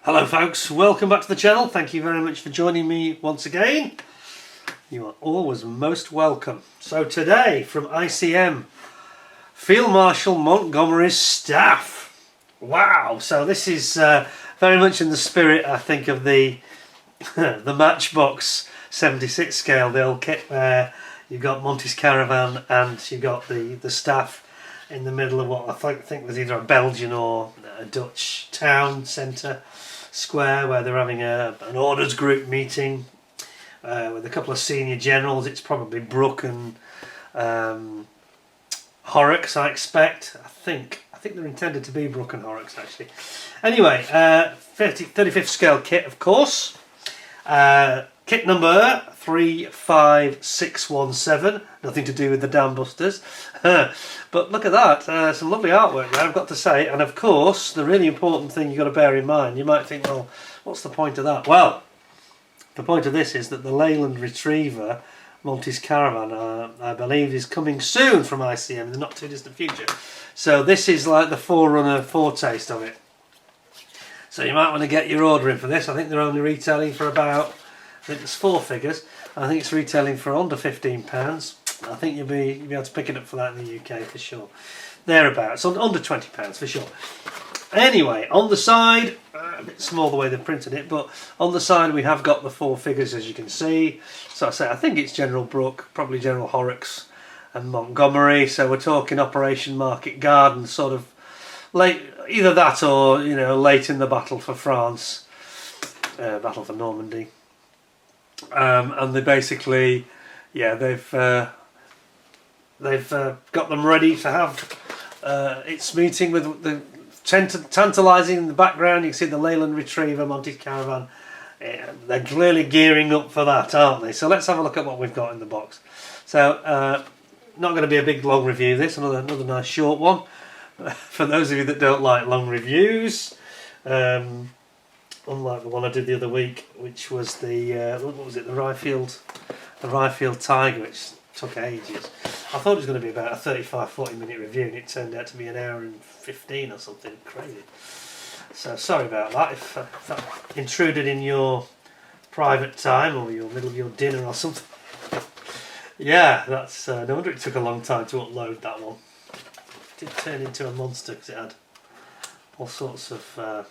Hello folks, welcome back to the channel. Thank you very much for joining me once again. You are always most welcome. So today from ICM, Field Marshall Mongomery's staff. Wow, so this is very much in the spirit, I think, of the the Matchbox 76 scale, the old kit where you've got Monty's caravan and you've got the staff in the middle of what I think was either a Belgian or a Dutch town centre square where they're having an orders group meeting with a couple of senior generals. It's probably Brooke and Horrocks, I expect. I think they're intended to be Brooke and Horrocks, actually. Anyway, 35th scale kit, of course. Kit number 35617. Nothing to do with the Dam Busters. But look at that, some lovely artwork there, I've got to say. And of course, the really important thing you've got to bear in mind, you might think, well, what's the point of that? Well, the point of this is that the Leyland Retriever, Monty's caravan, I believe is coming soon from ICM in the not too distant future. So this is like the forerunner foretaste of it. So you might want to get your order in for this. I think they're only retailing for about, I think there's 4 figures. I think it's retailing for under £15. I think you'll be able to pick it up for that in the UK for sure. Thereabouts, under £20 for sure. Anyway, on the side, a bit small the way they've printed it, but on the side we have got the 4 figures, as you can see. So I think it's General Brooke, probably General Horrocks and Montgomery. So we're talking Operation Market Garden, sort of late, either that or, you know, late in the battle for France, battle for Normandy. And they basically, yeah, they've got them ready to have its meeting with the tantalising in the background. You can see the Leyland Retriever, Monty's caravan. They're clearly gearing up for that, aren't they? So let's have a look at what we've got in the box. So not going to be a big long review. This another nice short one for those of you that don't like long reviews. Unlike the one I did the other week, which was the what was it, the Ryefield Tiger, which took ages. I thought it was going to be about a 35-40 minute review, and it turned out to be an hour and 15 or something crazy. So sorry about that if that intruded in your private time or your middle of your dinner or something. Yeah, that's no wonder it took a long time to upload that one. It did turn into a monster because it had all sorts of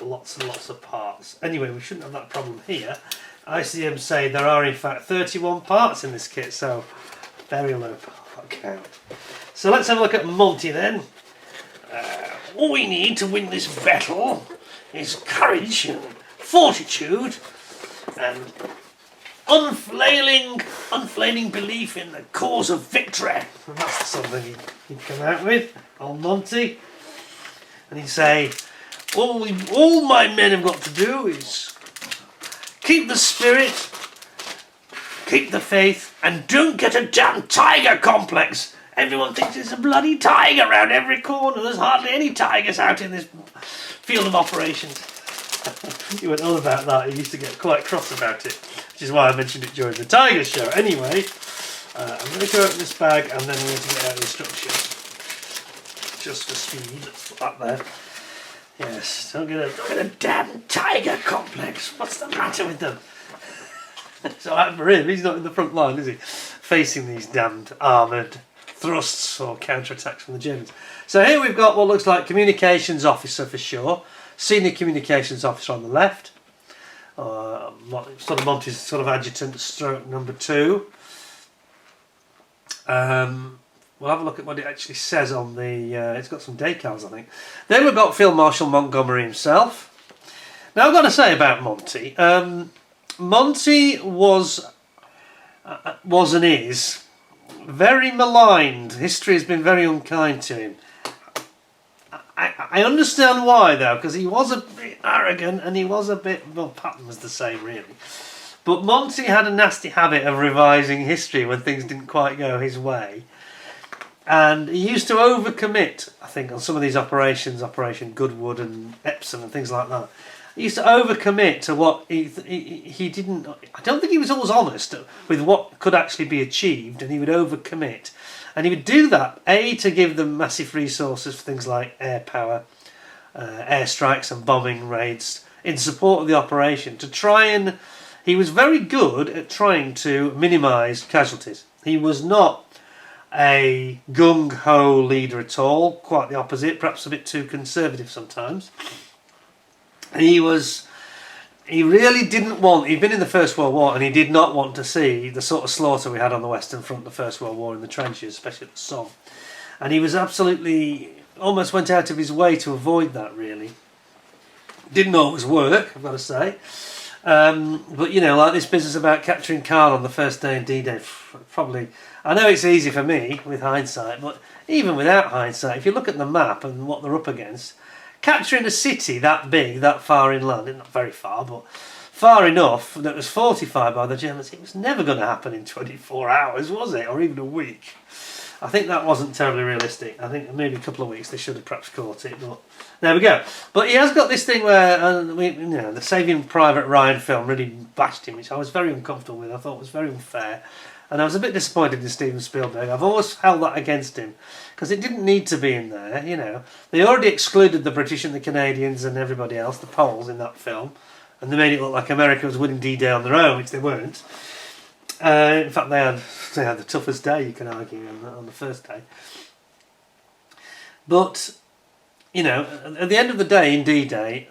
lots and lots of parts. Anyway, we shouldn't have that problem here. ICM say there are in fact 31 parts in this kit, so very low part count. So let's have a look at Monty then. All we need to win this battle is courage and fortitude and unfailing belief in the cause of victory. And that's something he'd come out with, old Monty. And he'd say, all my men have got to do is keep the spirit, keep the faith, and don't get a damn tiger complex. Everyone thinks there's a bloody tiger around every corner. There's hardly any tigers out in this field of operations. He went on about that. He used to get quite cross about it, which is why I mentioned it during the tiger show. Anyway, I'm going to go open this bag and then I'm going to get out the instructions. Just for speed, let's put that there. Yes, don't get a damn tiger complex. What's the matter with them? So for him, he's not in the front line, is he? Facing these damned armoured thrusts or counterattacks from the Germans. So here we've got what looks like communications officer for sure. Senior communications officer on the left. Sort of Monty's sort of adjutant stroke number 2. We'll have a look at what it actually says on the... it's got some decals, I think. Then we've got Field Marshal Mongomery himself. Now I've got to say about Monty. Monty was and is very maligned. History has been very unkind to him. I understand why though, because he was a bit arrogant and he was a bit... Well, Patton was the same really. But Monty had a nasty habit of revising history when things didn't quite go his way. And he used to overcommit, I think, on some of these operations, Operation Goodwood and Epsom and things like that. He used to overcommit to what he didn't... I don't think he was always honest with what could actually be achieved, and he would overcommit. And he would do that, A, to give them massive resources for things like air power, airstrikes and bombing raids in support of the operation to try and... He was very good at trying to minimise casualties. He was not a gung-ho leader at all, quite the opposite, perhaps a bit too conservative sometimes. He really didn't want... He'd been in the First World War and he did not want to see the sort of slaughter we had on the Western Front, the First World War in the trenches, especially at the Somme. And he was absolutely... almost went out of his way to avoid that, really. Didn't always work, I've got to say. But, you know, like this business about capturing Caen on the first day of D-Day, probably... I know it's easy for me with hindsight, but even without hindsight, if you look at the map and what they're up against, capturing a city that big, that far inland, not very far, but far enough that was fortified by the Germans, it was never going to happen in 24 hours, was it? Or even a week. I think that wasn't terribly realistic. I think maybe a couple of weeks they should have perhaps caught it, but there we go. But he has got this thing where, the Saving Private Ryan film really bashed him, which I was very uncomfortable with. I thought was very unfair. And I was a bit disappointed in Steven Spielberg. I've always held that against him, because it didn't need to be in there, you know. They already excluded the British and the Canadians and everybody else, the Poles, in that film. And they made it look like America was winning D-Day on their own, which they weren't. In fact, they had the toughest day, you can argue, on the first day. But, you know, at the end of the day, in D-Day,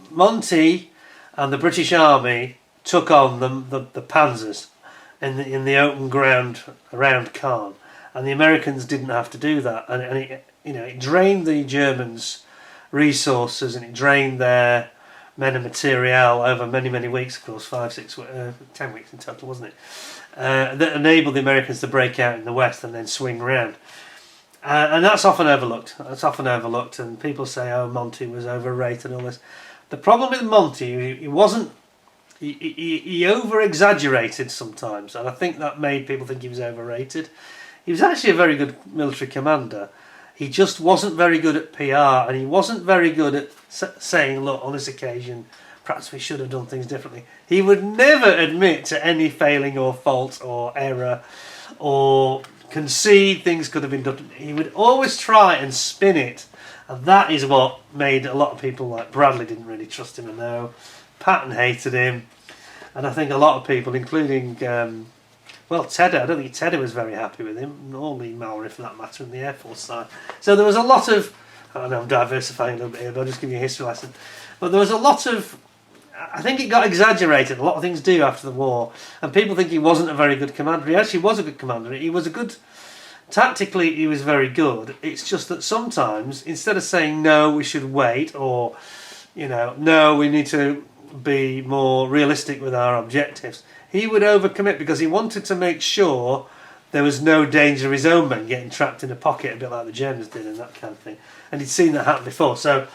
Monty and the British Army took on the Panzers in the open ground around Caen, and the Americans didn't have to do that, and it drained the Germans' resources, and it drained their men and material over many weeks, of course, 10 weeks in total, wasn't it? That enabled the Americans to break out in the West and then swing round. And that's often overlooked. And people say, oh, Monty was overrated and all this. The problem with Monty, he wasn't... He over-exaggerated sometimes, and I think that made people think he was overrated. He was actually a very good military commander. He just wasn't very good at PR, and he wasn't very good at saying, look, on this occasion, perhaps we should have done things differently. He would never admit to any failing or fault or error or concede things could have been done. He would always try and spin it, and that is what made a lot of people like Bradley didn't really trust him, and now Patton hated him, and I think a lot of people, including Tedder, I don't think Tedder was very happy with him, nor Lee Mallory for that matter, in the Air Force side. So there was a lot of, I know I'm diversifying a little bit here, but I'll just give you a history lesson. But there was a lot of, I think it got exaggerated, a lot of things do after the war, and people think he wasn't a very good commander. He actually was a good commander. He was a good, tactically he was very good. It's just that sometimes, instead of saying no, we should wait, or, you know, no, we need to be more realistic with our objectives, he would overcommit because he wanted to make sure there was no danger of his own men getting trapped in a pocket, a bit like the Germans did and that kind of thing. And he'd seen that happen before. So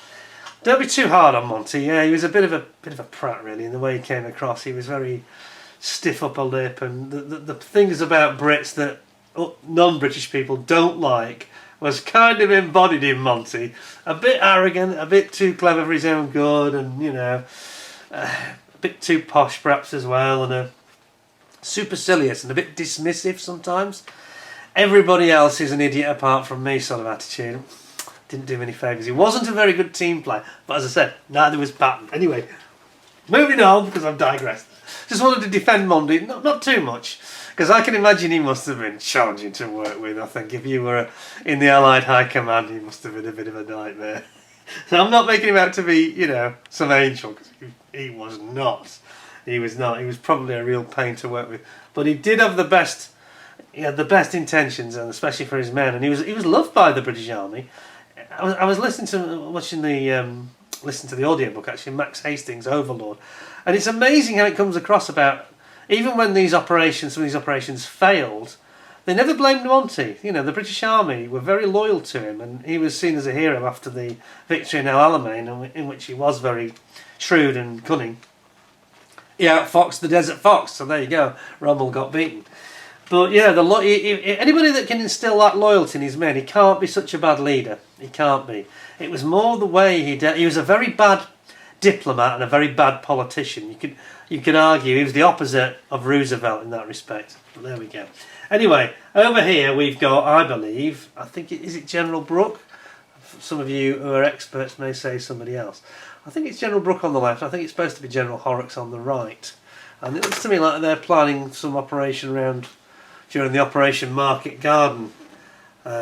don't be too hard on Monty. Yeah, he was a bit of a prat really in the way he came across. He was very stiff upper lip, and the things about Brits that non-British people don't like was kind of embodied in Monty. A bit arrogant, a bit too clever for his own good, and you know, a bit too posh perhaps as well, and supercilious and a bit dismissive sometimes. Everybody else is an idiot apart from me sort of attitude. Didn't do him any favours. He wasn't a very good team player, but as I said, neither was Patton. Anyway, moving on, because I've digressed. Just wanted to defend Monty, not too much, because I can imagine he must have been challenging to work with. I think if you were in the Allied High Command, he must have been a bit of a nightmare. So I'm not making him out to be, you know, some angel, because he was not. He was not. He was probably a real pain to work with. But he did have the best. He had the best intentions, and especially for his men. And he was loved by the British Army. I was listening to the audiobook actually, Max Hastings, Overlord, and it's amazing how it comes across about even when some of these operations failed, they never blamed Monty. You know, the British Army were very loyal to him, and he was seen as a hero after the victory in El Alamein, in which he was very shrewd and cunning. He outfoxed the Desert Fox, so there you go. Rommel got beaten. But yeah, anybody that can instill that loyalty in his men, he can't be such a bad leader. He can't be. It was more the way he was a very bad diplomat and a very bad politician. You could argue he was the opposite of Roosevelt in that respect. But there we go. Anyway, over here we've got, I think is it General Brooke? some of you who are experts may say somebody else. I think it's General Brooke on the left. I think it's supposed to be General Horrocks on the right. And it looks to me like they're planning some operation during the Operation Market Garden,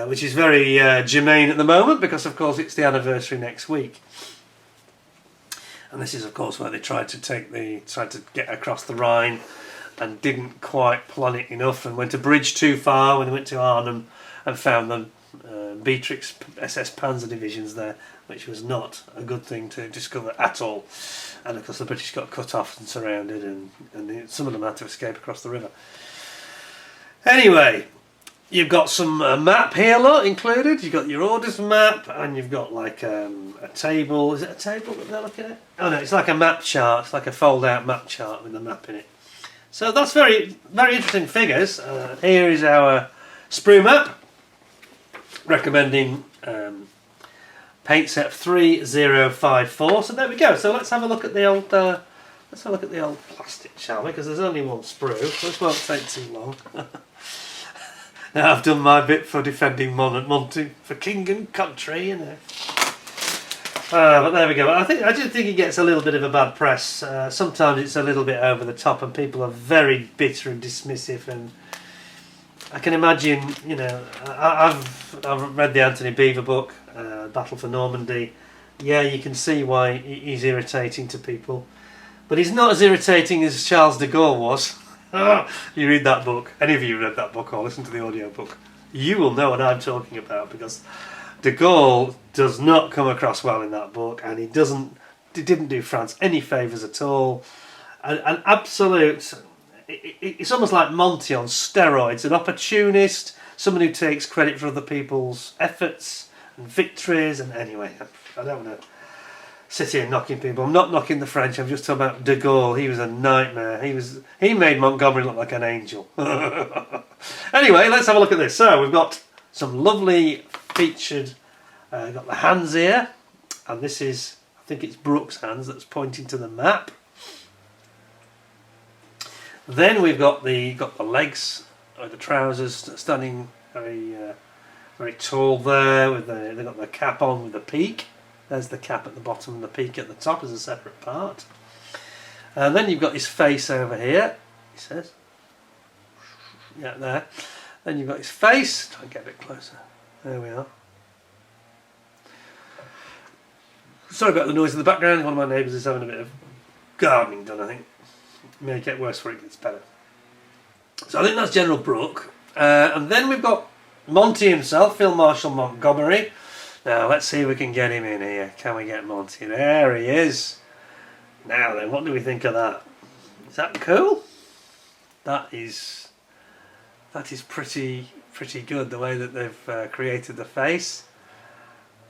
which is very germane at the moment because, of course, it's the anniversary next week. And this is, of course, where they tried to get across the Rhine and didn't quite plan it enough and went a bridge too far when they went to Arnhem and found the Beatrix SS Panzer divisions there, which was not a good thing to discover at all. And of course the British got cut off and surrounded, and some of them had to escape across the river. Anyway, you've got some map here, look, included. You've got your orders map, and you've got like a table. Is it a table that they're looking at? Oh no, it's like a map chart. It's like a fold-out map chart with a map in it. So that's very, very interesting figures. Here is our sprue map, recommending paint set 3054. So there we go. So let's have a look at the old plastic, shall we? Because there's only one sprue, so this won't take too long. Now I've done my bit for defending Monty for king and country, you know. But there we go. I do think he gets a little bit of a bad press. Sometimes it's a little bit over the top, and people are very bitter and dismissive. And I can imagine, you know, I've read the Anthony Beevor book, Battle for Normandy. Yeah, you can see why he's irritating to people, but he's not as irritating as Charles de Gaulle was. You read that book, any of you read that book or listen to the audio book, you will know what I'm talking about, because de Gaulle does not come across well in that book, and he didn't do France any favours at all. An absolute, it's almost like Monty on steroids, an opportunist, someone who takes credit for other people's efforts and victories. And anyway, I don't want to sit here knocking people. I'm not knocking the French, I'm just talking about de Gaulle. He was a nightmare. He made Montgomery look like an angel. Anyway, let's have a look at this. So we've got some lovely featured, got the hands here, and this is, I think it's Brooke's hands that's pointing to the map. Then we've got the legs, or the trousers, standing very very tall there. They've got the cap on with the peak. There's the cap at the bottom and the peak at the top as a separate part. And then you've got his face over here. He says, yeah, there. Then you've got his face. Try and get a bit closer. There we are. Sorry about the noise in the background. One of my neighbours is having a bit of gardening done, I think. It may get worse before it gets better. So I think that's General Brooke. And then we've got Monty himself, Field Marshall Mongomery. Now let's see if we can get him in here. Can we get Monty? There he is. Now then, what do we think of that? Is that cool? That is pretty good, the way that they've created the face.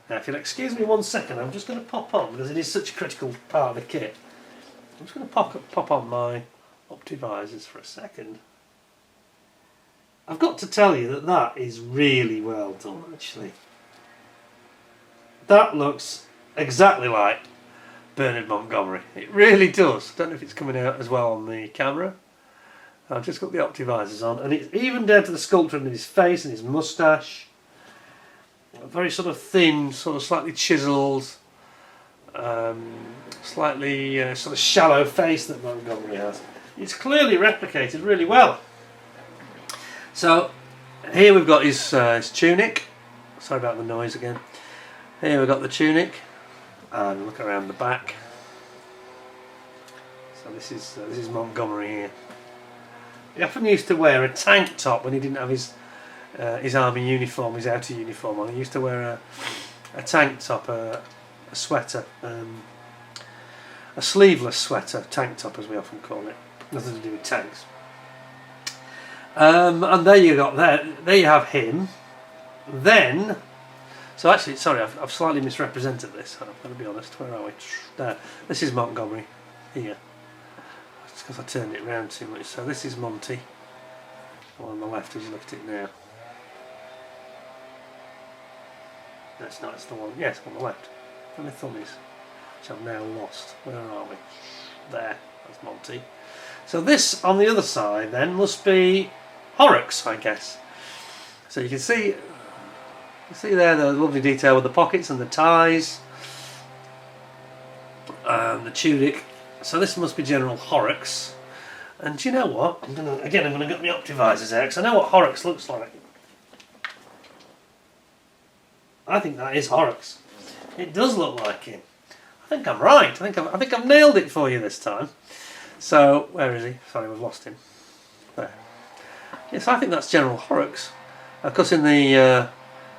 Now if you'll excuse me 1 second, I'm just going to pop on, because it is such a critical part of the kit. I'm just going to pop on my optivisors for a second. I've got to tell you that is really well done, actually. That looks exactly like Bernard Montgomery. It really does. I don't know if it's coming out as well on the camera. I've just got the optivisors on, and it's even down to the sculpture in his face and his moustache. A very sort of thin, sort of slightly chiselled, slightly sort of shallow face that Montgomery has. It's clearly replicated really well. So here we've got his tunic. Sorry about the noise again. Here we've got the tunic, and look around the back. So this is Montgomery here. He often used to wear a tank top when he didn't have his army uniform, his outer uniform on. He used to wear a tank top, a sweater, a sleeveless sweater, tank top as we often call it. Nothing to do with tanks. And there you got there you have him. Then, so actually, sorry, I've slightly misrepresented this. I've got to be honest. Where are we? There. This is Montgomery here. It's because I turned it round too much. So this is Monty. The one on the left as you look at it now. That's not. It's the one. Yes, on the left. Where my thumb is, which I've now lost. Where are we? There. That's Monty. So this on the other side then must be Horrocks, I guess. So you can see You see there the lovely detail with the pockets and the ties, the tunic. So this must be General Horrocks. And do you know what? I'm gonna get my optivisors out because I know what Horrocks looks like. I think that is Horrocks. It does look like him. I think I'm right. I think I've nailed it for you this time. So where is he? Sorry, we've lost him. There. Yes, I think that's General Horrocks. Of course, in the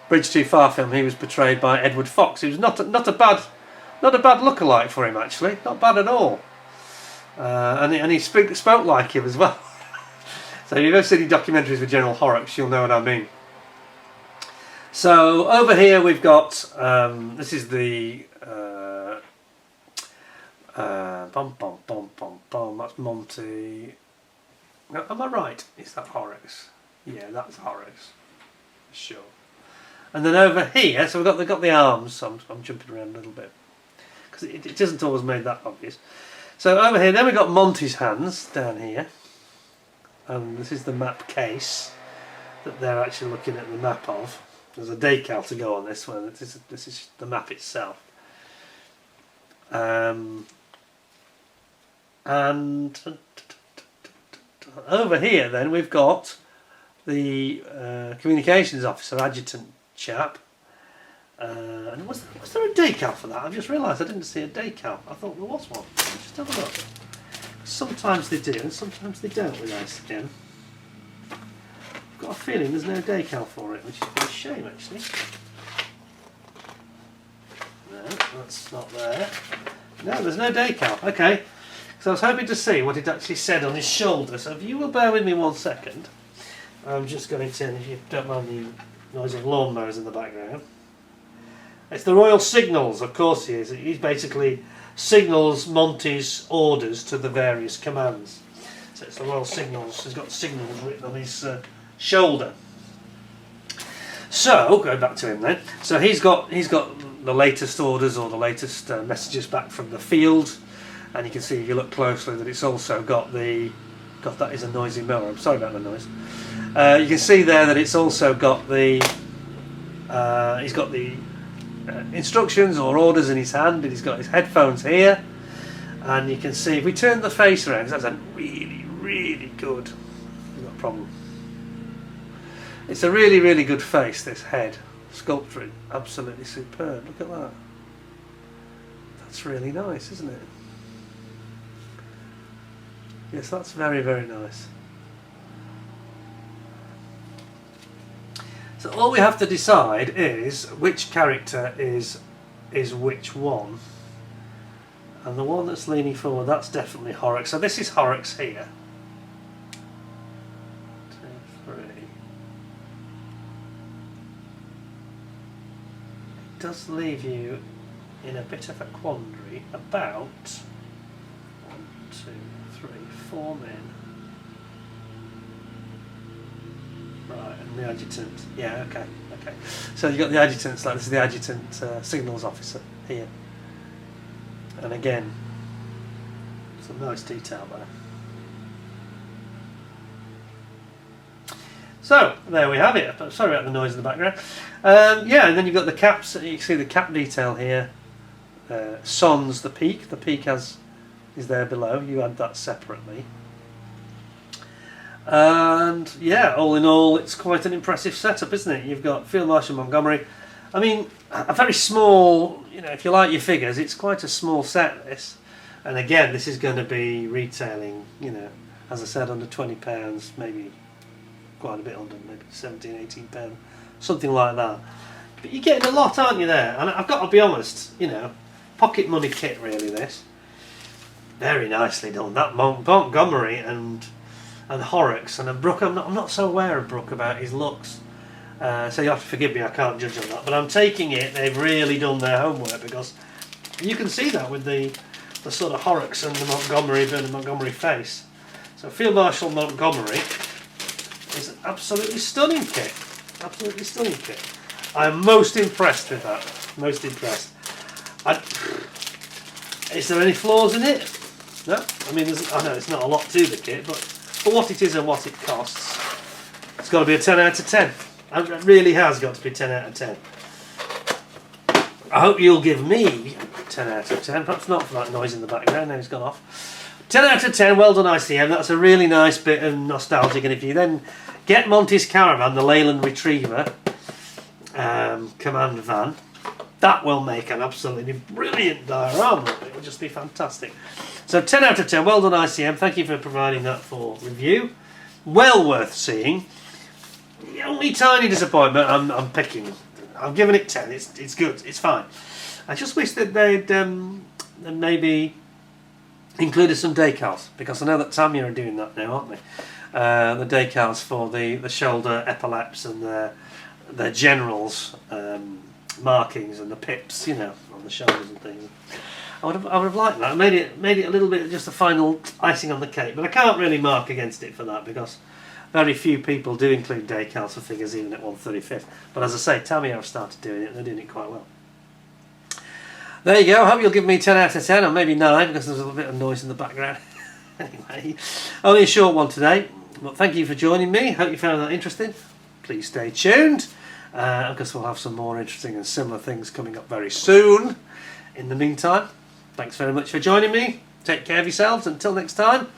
Bridge Too Far film, he was portrayed by Edward Fox. He was not a bad lookalike for him, actually. Not bad at all. And he spoke like him as well. So if you've ever seen any documentaries with General Horrocks, you'll know what I mean. So over here we've got this is the that's Monty. No, am I right? Is that Horrocks? Yeah, that's Horrocks. Sure. And then over here, so they've got the arms. So I'm jumping around a little bit because it doesn't always make that obvious. So over here, then we've got Monty's hands down here, and this is the map case that they're actually looking at the map of. There's a decal to go on this one. This is the map itself. And over here then we've got the communications officer, adjutant chap. And was there a decal for that? I've just realised I didn't see a decal. I thought there was one. Just have a look. Sometimes they do and sometimes they don't with ICM. I've got a feeling there's no decal for it, which is a bit of a shame actually. No, that's not there. No, there's no decal. Okay. So I was hoping to see what it actually said on his shoulder. So if you will bear with me 1 second, I'm just going to, if you don't mind the noise of lawnmowers in the background. It's the Royal Signals, of course he is. He basically signals Monty's orders to the various commands. So it's the Royal Signals. He's got signals written on his shoulder. So going back to him then. So he's got the latest orders or the latest messages back from the field, and you can see if you look closely that it's also got the. God, that is a noisy mower. I'm sorry about the noise. You can see there that it's also got the. He's got the instructions or orders in his hand, and he's got his headphones here, and you can see if we turn the face around, that's a really good. We've got a problem. It's a really good face. This head sculpture, absolutely superb. Look at that. That's really nice, isn't it? Yes, that's very nice. So all we have to decide is which character is which one, and the one that's leaning forward, that's definitely Horrocks. So this is Horrocks here. 2, 3. It does leave you in a bit of a quandary about 1, 2, 3, 4 men. Right, and the adjutant. Yeah, okay. So you've got the adjutant, like this is the adjutant signals officer here. And again, some nice detail there. So, there we have it. Sorry about the noise in the background. Yeah, and then you've got the caps. You can see the cap detail here. Sans the peak. The peak is there below. You add that separately. And yeah, all in all, it's quite an impressive setup, isn't it? You've got Field Marshall Mongomery. I mean, a very small, if you like your figures, it's quite a small set, this. And again, this is going to be retailing, as I said, under £20, maybe quite a bit under, maybe £17, £18, something like that. But you're getting a lot, aren't you, there? And I've got to be honest, pocket money kit, really, this. Very nicely done. That Montgomery and Horrocks and Brooke. I'm not so aware of Brooke about his looks, so you have to forgive me. I can't judge on that, but I'm taking it they've really done their homework, because you can see that with the sort of Horrocks and the Montgomery face. So Field Marshall Mongomery is an absolutely stunning kit. Absolutely stunning kit. I'm most impressed with that. Most impressed. Is there any flaws in it? No. I mean, I know it's not a lot to the kit, but for what it is and what it costs, it's got to be a 10 out of 10. It really has got to be 10 out of 10. I hope you'll give me 10 out of 10. Perhaps not for that noise in the background. Now it's gone off. 10 out of 10. Well done, ICM. That's a really nice bit of nostalgic. And if you then get Monty's Caravan, the Leyland Retriever command van, that will make an absolutely brilliant diorama. It will just be fantastic. So 10 out of 10. Well done, ICM. Thank you for providing that for review. Well worth seeing. The only tiny disappointment I'm picking. I'm giving it 10. It's good. It's fine. I just wish that they'd maybe included some decals, because I know that Tamiya are doing that now, aren't they? The decals for the shoulder epaulets and their generals markings and the pips, you know, on the shoulders and things. I would have liked that. I made it a little bit just a final icing on the cake, but I can't really mark against it for that, because very few people do include decals for figures even at 1/35th. But as I say, Tamiya have started doing it and they're doing it quite well. There you go. I hope you'll give me 10 out of 10, or maybe 9, because there's a little bit of noise in the background. Anyway, only a short one today. But thank you for joining me. Hope you found that interesting. Please stay tuned, because we'll have some more interesting and similar things coming up very soon. In the meantime, thanks very much for joining me. Take care of yourselves. Until next time,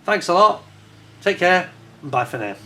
thanks a lot. Take care. Bye for now.